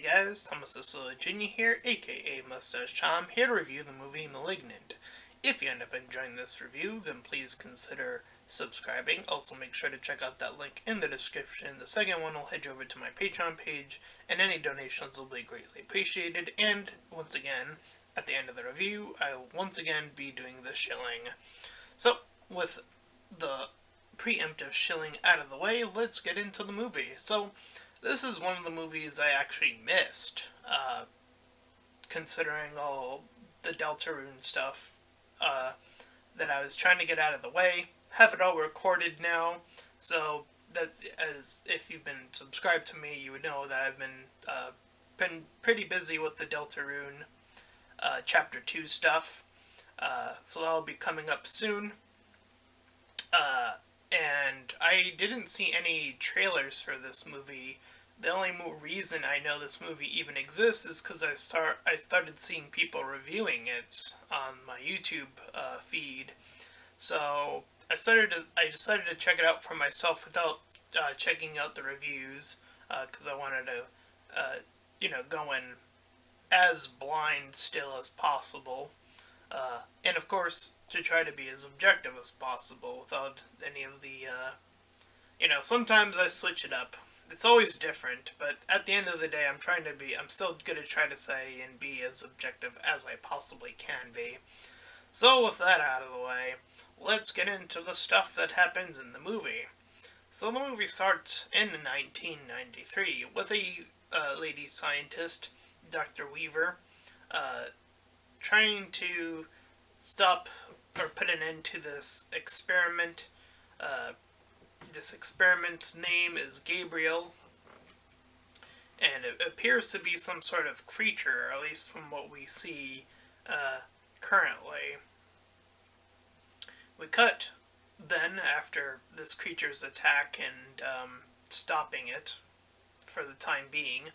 Hey guys, Thomas the Jr. here, aka Mustached. I'm here to review the movie Malignant. If you end up enjoying this review, then please consider subscribing. Also make sure to check out that link in the description. The second one will head you over to my Patreon page, and any donations will be greatly appreciated. And once again, at the end of the review, I will once again be doing the shilling. So, with the preemptive shilling out of the way, let's get into the movie. So, this is one of the movies I actually missed, considering all the Deltarune stuff that I was trying to get out of the way. Have it all recorded now, so that as if you've been subscribed to me, you would know that I've been pretty busy with the Deltarune Chapter 2 stuff. So that'll be coming up soon. And I didn't see any trailers for this movie. The only reason I know this movie even exists is because I started seeing people reviewing it on my YouTube feed. So I decided to check it out for myself without checking out the reviews, because I wanted to go in as blind still as possible. And of course, to try to be as objective as possible without any of the, sometimes I switch it up. It's always different, but at the end of the day, I'm still going to try to say and be as objective as I possibly can be. So with that out of the way, let's get into the stuff that happens in the movie. So the movie starts in 1993 with a lady scientist, Dr. Weaver, trying to stop or put an end to this experiment. This experiment's name is Gabriel, and it appears to be some sort of creature, at least from what we see currently. We cut then, after this creature's attack and stopping it for the time being,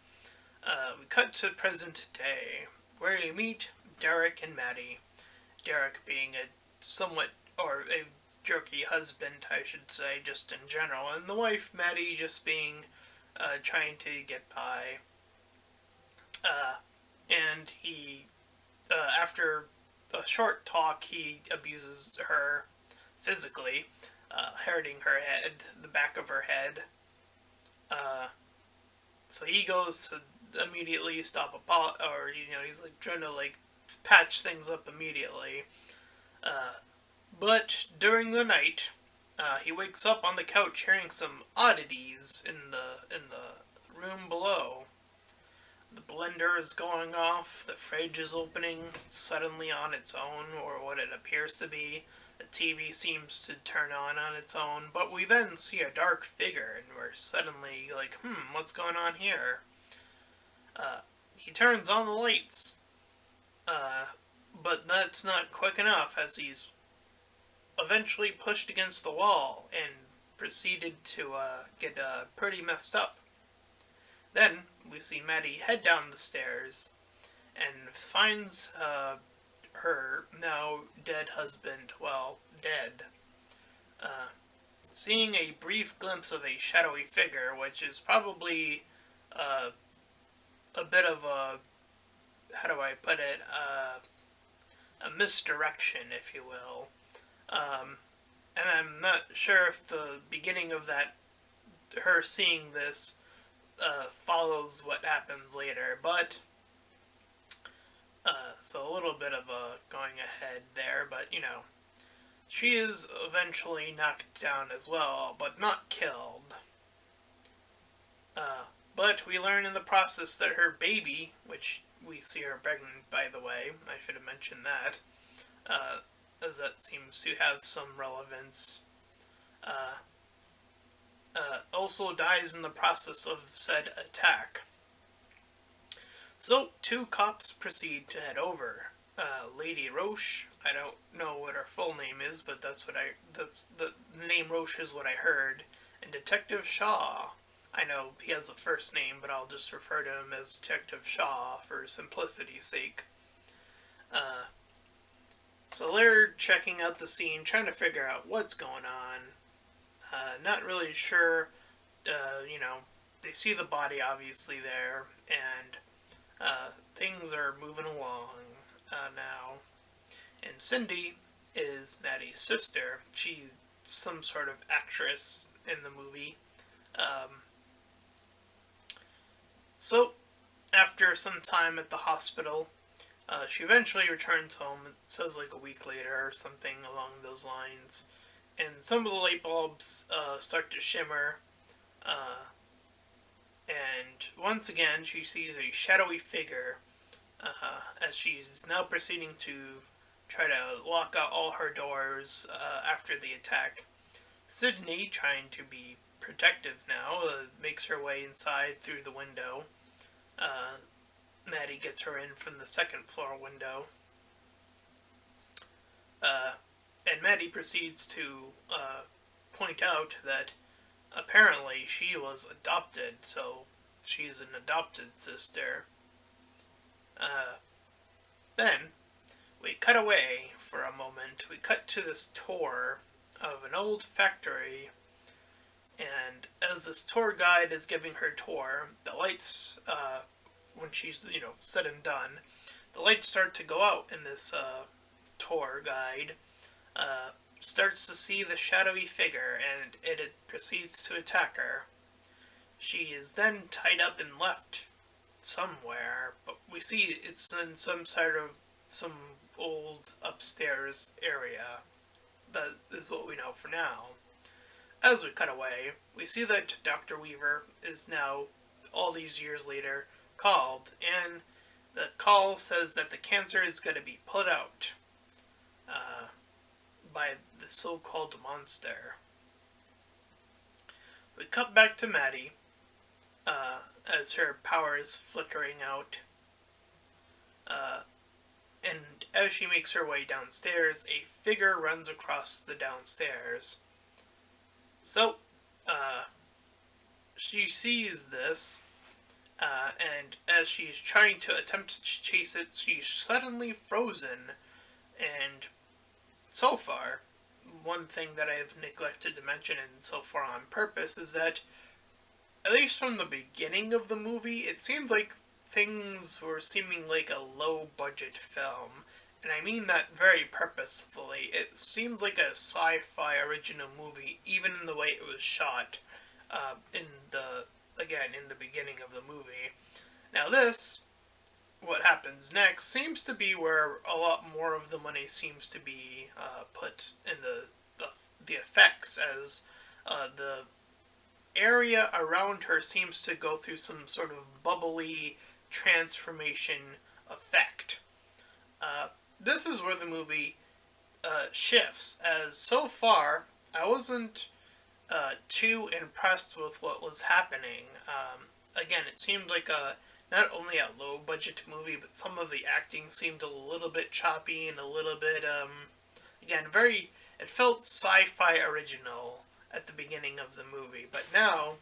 we cut to present day, where we meet Derek and Maddie. Derek being a jerky husband, I should say, just in general, and the wife, Maddie, just being, trying to get by. And he, after a short talk, he abuses her physically, hurting her head, the back of her head. So he goes to immediately stop he's trying to patch things up immediately. But during the night, he wakes up on the couch hearing some oddities in the room below. The blender is going off, the fridge is opening suddenly on its own, or what it appears to be. The TV seems to turn on its own, but we then see a dark figure, and we're suddenly like, what's going on here? He turns on the lights, but that's not quick enough, as he's eventually pushed against the wall and proceeded to get pretty messed up. Then we see Maddie head down the stairs and finds her now dead husband, dead. Seeing a brief glimpse of a shadowy figure, which is probably a bit of a, how do I put it, a misdirection, if you will. And I'm not sure if the beginning of that, her seeing this, follows what happens later, but, so a little bit of a going ahead there, but, she is eventually knocked down as well, but not killed. But we learn in the process that her baby, which we see her pregnant, by the way, I should have mentioned that, as that seems to have some relevance, also dies in the process of said attack. So, two cops proceed to head over. Lady Roche, I don't know what her full name is, but the name Roche is what I heard, and Detective Shaw. I know he has a first name, but I'll just refer to him as Detective Shaw for simplicity's sake. So they're checking out the scene, trying to figure out what's going on. Not really sure, they see the body obviously there, and things are moving along now. And Cindy is Maddie's sister. She's some sort of actress in the movie. Um, so, after some time at the hospital, she eventually returns home. It says like a week later or something along those lines. And some of the light bulbs start to shimmer. Uh, and once again, she sees a shadowy figure as she's now proceeding to try to lock out all her doors after the attack. Sydney, trying to be protective now, makes her way inside through the window. Uh, Maddie gets her in from the second floor window. Uh, and Maddie proceeds to point out that apparently she was adopted, so she's an adopted sister. Uh, then we cut away for a moment. We cut to this tour of an old factory, and as this tour guide is giving her tour, the lights, when she's, said and done, the lights start to go out, and this tour guide starts to see the shadowy figure, and it proceeds to attack her. She is then tied up and left somewhere, but we see it's in some old upstairs area. That is what we know for now. As we cut away, we see that Dr. Weaver is now, all these years later, called, and the call says that the cancer is going to be put out by the so-called monster. We cut back to Maddie as her power is flickering out. And as she makes her way downstairs, a figure runs across the downstairs. So, she sees this, and as she's trying to attempt to chase it, she's suddenly frozen. And so far, one thing that I have neglected to mention, and so far on purpose, is that, at least from the beginning of the movie, it seemed like things were seeming like a low-budget film. And I mean that very purposefully. It seemed like a sci-fi original movie, even in the way it was shot in the beginning of the movie. Now this, what happens next, seems to be where a lot more of the money seems to be put in the effects, as the area around her seems to go through some sort of bubbly transformation effect. This is where the movie shifts, as so far I wasn't too impressed with what was happening. Again, it seemed like not only a low-budget movie, but some of the acting seemed a little bit choppy and a little bit, it felt sci-fi original at the beginning of the movie. But now,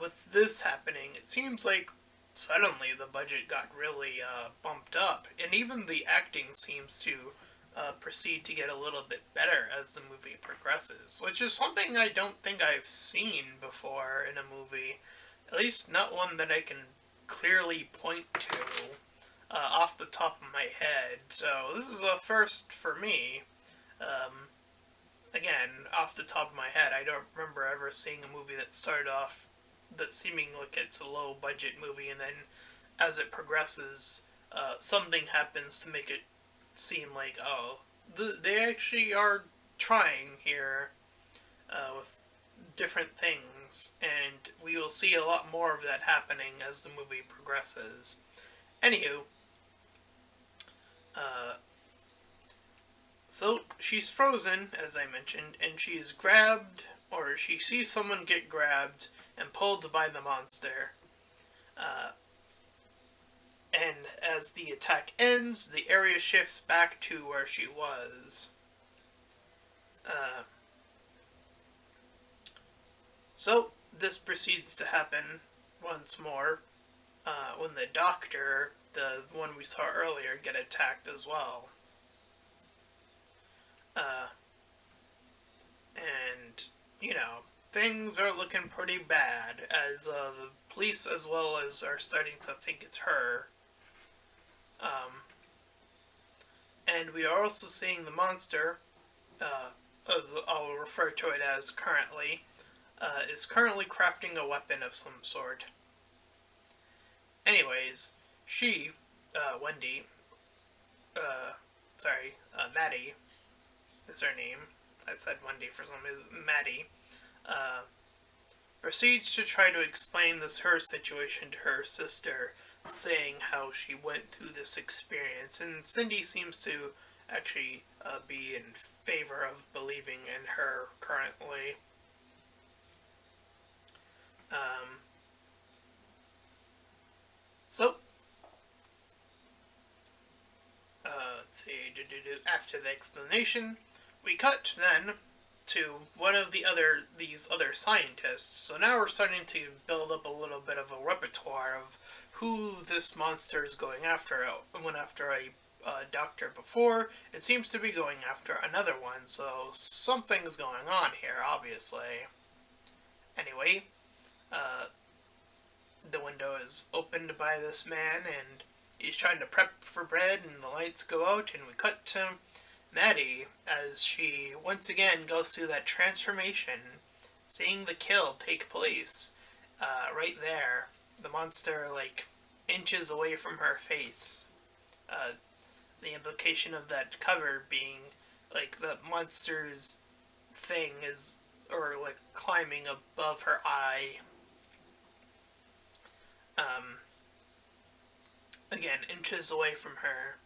with this happening, it seems like suddenly the budget got really bumped up, and even the acting seems to proceed to get a little bit better as the movie progresses, which is something I don't think I've seen before in a movie, at least not one that I can clearly point to off the top of my head. So this is a first for me. Again, off the top of my head, I don't remember ever seeing a movie that started off that seeming like it's a low budget movie, and then as it progresses, something happens to make it seem like, they actually are trying here with different things, and we will see a lot more of that happening as the movie progresses. Anywho, so she's frozen, as I mentioned, and she's grabbed, or she sees someone get grabbed and pulled by the monster. And as the attack ends, the area shifts back to where she was. So this proceeds to happen once more when the doctor, the one we saw earlier, get attacked as well. And, things are looking pretty bad as the police as well as are starting to think it's her. Um, and we are also seeing the monster, as I'll refer to it as currently, is currently crafting a weapon of some sort. Anyways, she, Wendy, uh, Maddie is her name. I said Wendy for some reason. Maddie, uh, proceeds to try to explain this her situation to her sister, saying how she went through this experience, and Cindy seems to actually be in favor of believing in her currently. Um, so, let's see. After the explanation, we cut then to one of these other scientists. So now we're starting to build up a little bit of a repertoire of who this monster is going after. It went after a doctor before. It seems to be going after another one. So something's going on here, obviously. Anyway, uh, the window is opened by this man, and he's trying to prep for bread, and the lights go out, and we cut to Maddie as she once again goes through that transformation, seeing the kill take place right there. The monster, like, inches away from her face. The implication of that cover being, like, the monster's thing is, or, like, climbing above her eye. Again, inches away from her.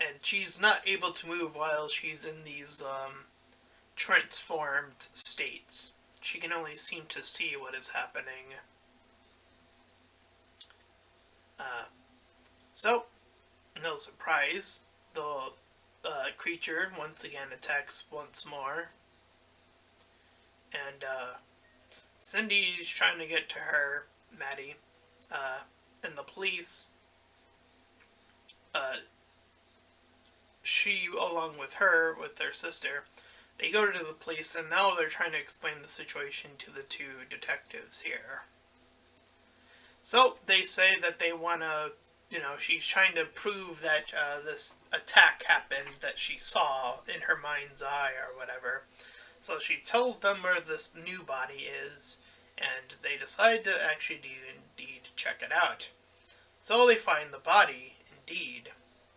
And she's not able to move while she's in these transformed states. She can only seem to see what is happening. So, no surprise, the creature once again attacks once more. And Cindy's trying to get to her, Maddie, and the police. She, along with her, with their sister, they go to the police, and now they're trying to explain the situation to the two detectives here. So they say that they want to, she's trying to prove that this attack happened that she saw in her mind's eye or whatever. So she tells them where this new body is, and they decide to actually indeed check it out. So they find the body, indeed.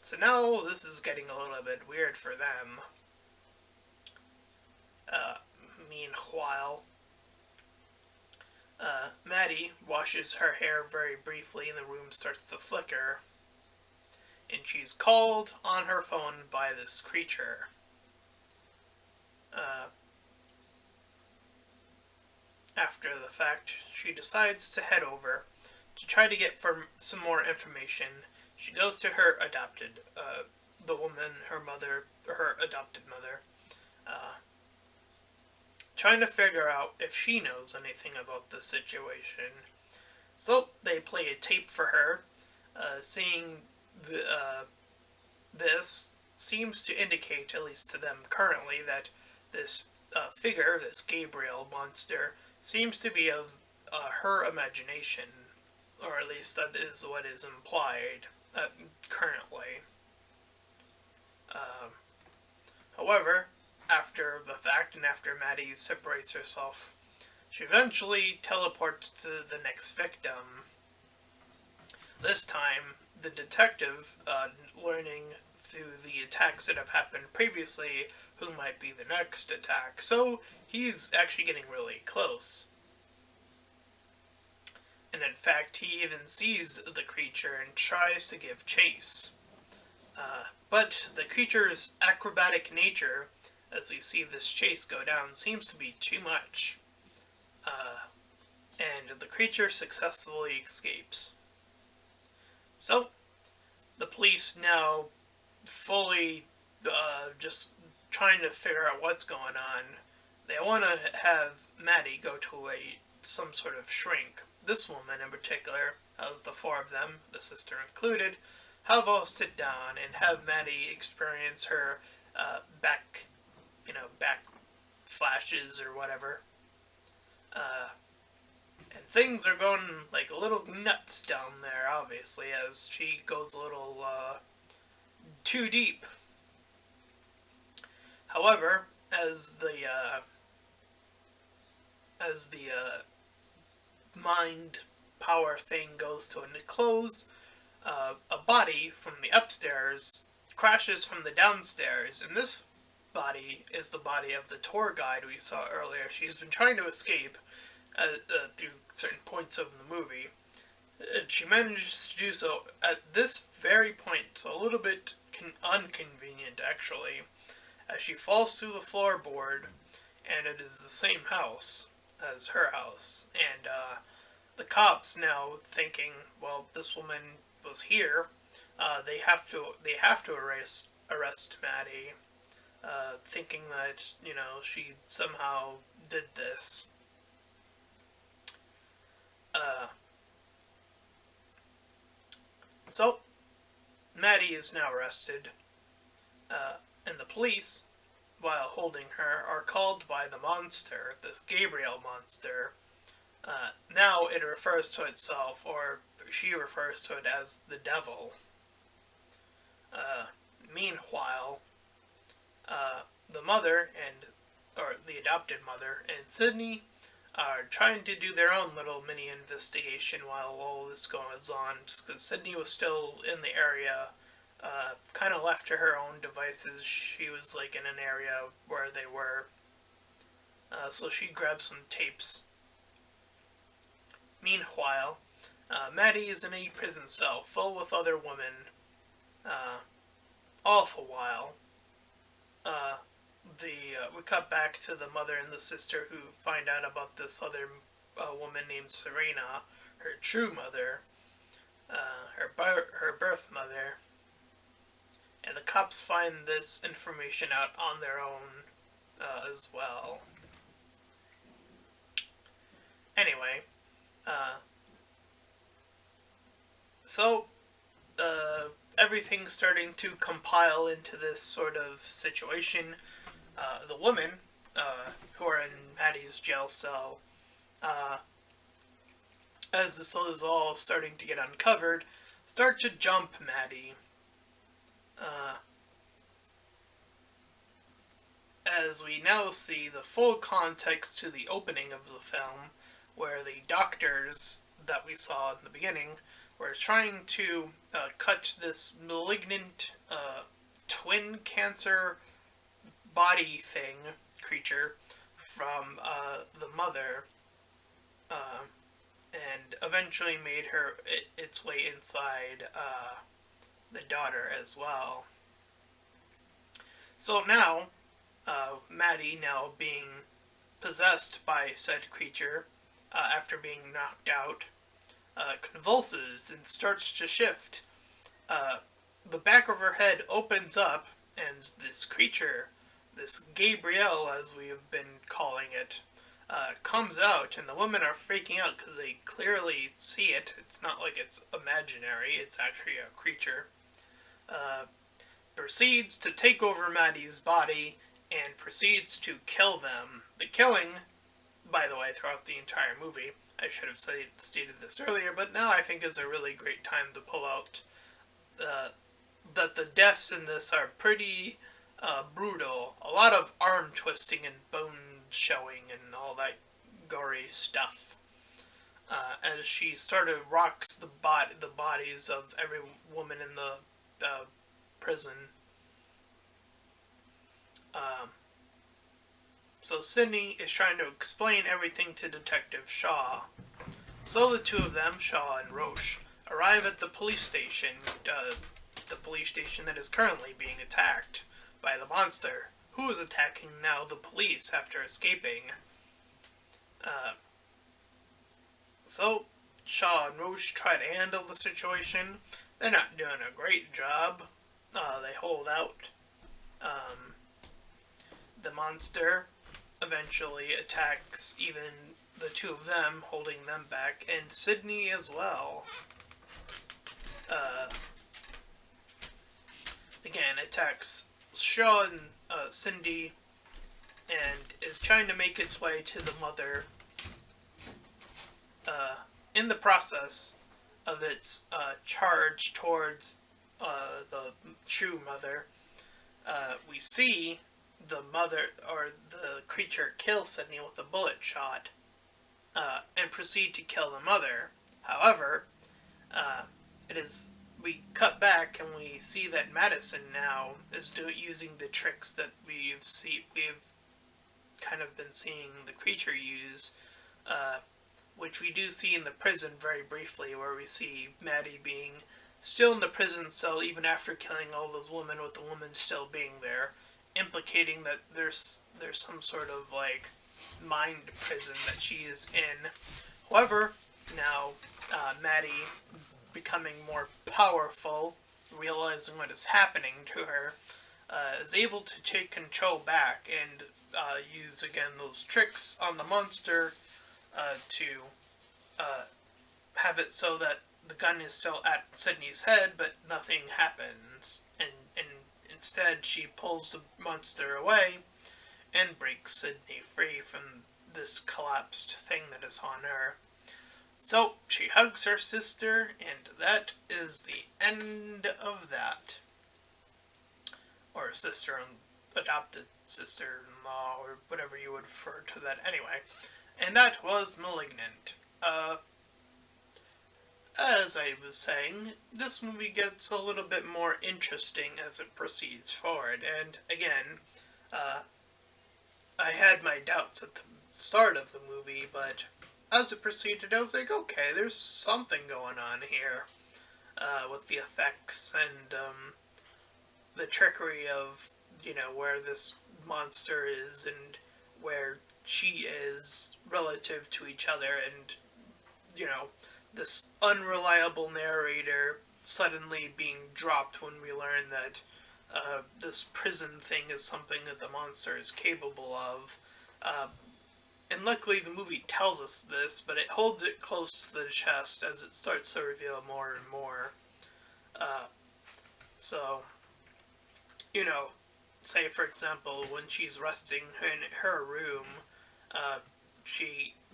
So now this is getting a little bit weird for them. Meanwhile, Maddie washes her hair very briefly and the room starts to flicker. And she's called on her phone by this creature. After the fact, she decides to head over to try to get some more information. She goes to her adopted, the woman, her adopted mother, trying to figure out if she knows anything about the situation. So they play a tape for her, seeing this seems to indicate, at least to them currently, that this figure, this Gabriel monster, seems to be of her imagination, or at least that is what is implied currently. However, after the fact and after Maddie separates herself, she eventually teleports to the next victim. This time, the detective, learning through the attacks that have happened previously who might be the next attack, so he's actually getting really close. And in fact, he even sees the creature and tries to give chase. But the creature's acrobatic nature, as we see this chase go down, seems to be too much. And the creature successfully escapes. So, the police now fully just trying to figure out what's going on. They want to have Maddie go to some sort of shrink. This woman in particular, as the four of them, the sister included, have all sit down and have Maddie experience her back flashes or whatever. And things are going like a little nuts down there, obviously, as she goes a little too deep. However, as the mind power thing goes to a close, a body from the upstairs crashes from the downstairs, and this body is the body of the tour guide we saw earlier. She's been trying to escape through certain points of the movie. She manages to do so at this very point, so a little bit inconvenient actually, as she falls through the floorboard, and it is the same house as her house. And the cops now thinking, well, this woman was here. They have to arrest Maddie, thinking that she somehow did this. So Maddie is now arrested, and the police, while holding her, are called by the monster, this Gabriel monster. Now it refers to itself, or she refers to it as the devil. Meanwhile, the mother or the adopted mother and Sydney are trying to do their own little mini investigation while all this goes on, just because Sydney was still in the area, kind of left to her own devices. She was like in an area where they were, so she grabbed some tapes. Meanwhile, Maddie is in a prison cell full with other women, all for a while. We cut back to the mother and the sister who find out about this other woman named Serena, her true mother, her birth mother, and the cops find this information out on their own as well. Anyway, so everything's starting to compile into this sort of situation. The women who are in Maddie's jail cell, as this is all starting to get uncovered, start to jump Maddie. As we now see the full context to the opening of the film, where the doctors that we saw in the beginning were trying to cut this malignant twin cancer body creature from the mother, and eventually made its way inside the daughter as well. So now, Maddie, now being possessed by said creature, after being knocked out, convulses and starts to shift. The back of her head opens up, and this creature, this Gabriel as we have been calling it, comes out, and the women are freaking out because they clearly see it. It's not like it's imaginary, it's actually a creature. Proceeds to take over Maddie's body and proceeds to kill them. The killing, by the way, throughout the entire movie, I should have stated this earlier, but now I think is a really great time to pull out that the deaths in this are pretty brutal. A lot of arm twisting and bone showing and all that gory stuff. As she rocks the bodies of every woman in the prison. So Sydney is trying to explain everything to Detective Shaw. So the two of them, Shaw and Roche, arrive at the police station that is currently being attacked by the monster, who is attacking now the police after escaping. So Shaw and Roche try to handle the situation. They're not doing a great job. They hold out. The monster eventually attacks even the two of them, holding them back, and Sydney as well. Again, attacks Shaw and Cindy, and is trying to make its way to the mother. in the process of its charge towards the true mother, we see the mother or the creature kill Sydney with a bullet shot and proceed to kill the mother. However, it is we cut back and we see that Madison now is using the tricks that we've kind of been seeing the creature use, which we do see in the prison very briefly, where we see Maddie being still in the prison cell even after killing all those women, with the woman still being there, implicating that there's some sort of like mind prison that she is in. However, now Maddie, becoming more powerful, realizing what is happening to her, is able to take control back and use again those tricks on the monster to have it so that the gun is still at Sydney's head, but nothing happens. And instead, she pulls the monster away and breaks Sydney free from this collapsed thing that is on her. So she hugs her sister, and that is the end of that. Or sister, adopted sister-in-law, or whatever you would refer to that anyway. And that was Malignant. As I was saying, this movie gets a little bit more interesting as it proceeds forward. And again, I had my doubts at the start of the movie, but as it proceeded, I was like, okay, there's something going on here with the effects and the trickery of, where this monster is and where she is relative to each other, and, this unreliable narrator suddenly being dropped when we learn that this prison thing is something that the monster is capable of. And luckily the movie tells us this, but it holds it close to the chest as it starts to reveal more and more. So, say for example, when she's resting in her room,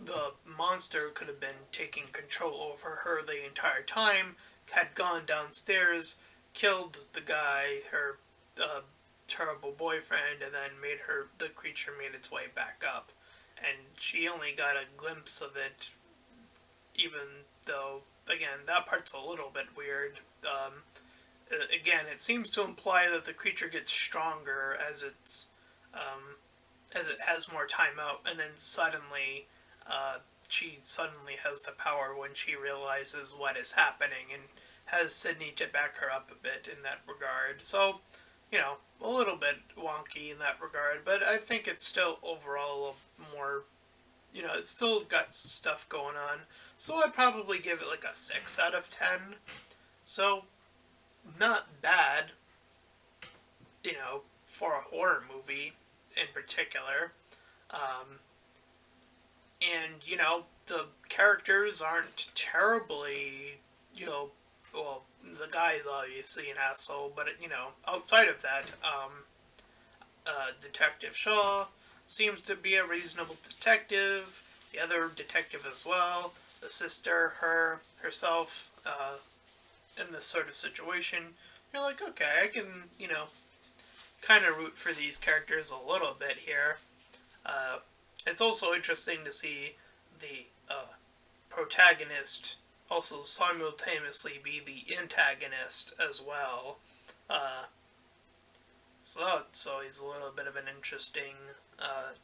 the monster could have been taking control over her the entire time, had gone downstairs, killed the guy, her terrible boyfriend, and then the creature made its way back up. And she only got a glimpse of it, even though, again, that part's a little bit weird. Again, it seems to imply that the creature gets stronger as it has more time out, and then suddenly, she suddenly has the power when she realizes what is happening, and has Sydney to back her up a bit in that regard. So, a little bit wonky in that regard, but I think it's still overall more, it's still got stuff going on. So I'd probably give it like a 6 out of 10. So, not bad, for a horror movie in particular. And, the characters aren't terribly, well, the guy's obviously an asshole, but, outside of that, Detective Shaw seems to be a reasonable detective, the other detective as well, the sister, herself, in this sort of situation. You're like, okay, I can, kind of root for these characters a little bit here. It's also interesting to see the protagonist also simultaneously be the antagonist as well. So that's always a little bit of an interesting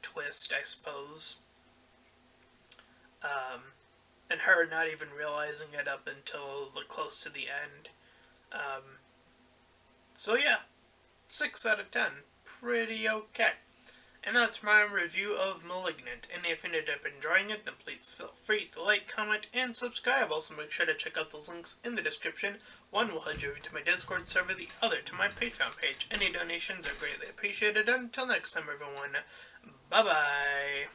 twist, I suppose. And her not even realizing it up until close to the end. So yeah, 6 out of 10. Pretty okay. And that's my review of Malignant. And if you ended up enjoying it, then please feel free to like, comment, and subscribe. Also make sure to check out those links in the description. One will head you over to my Discord server, the other to my Patreon page. Any donations are greatly appreciated. Until next time, everyone, bye-bye.